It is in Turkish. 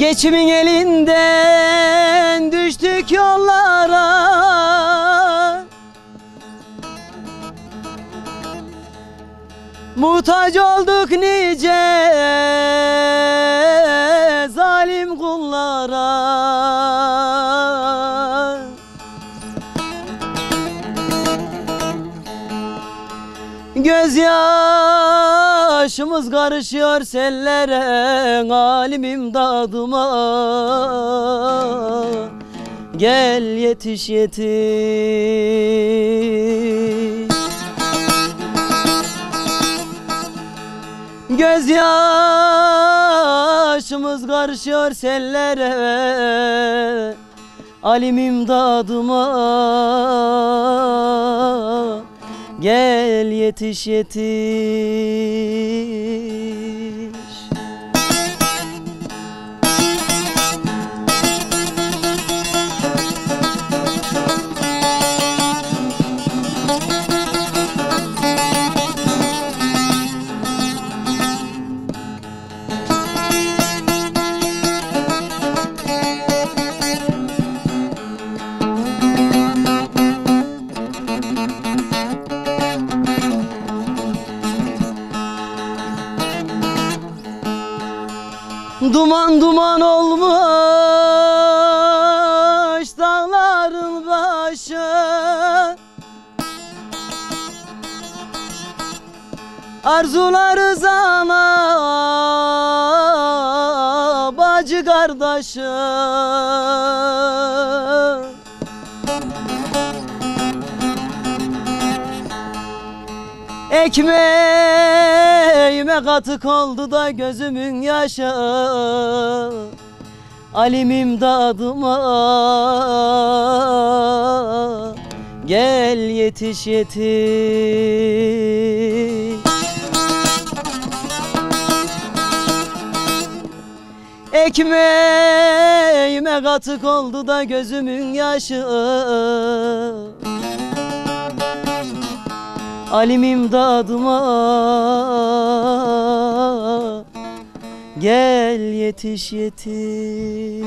Geçimin elinden düştük yollara, muhtaç olduk nice zalim kullara. Gözyaşımız karışıyor sellere, halim imdadıma gel yetiş yetiş. Gözyaşımız karışıyor sellere, halim imdadıma gel yetiş yetiş. Duman duman olmuş dağların başı, arzularız ana bacı kardeşi. Ekmeğime katık oldu da gözümün yaşı, halim imdadıma gel yetiş yetiş. Ekmeğime katık oldu da gözümün yaşı, halim imdadıma gel yetiş yetiş.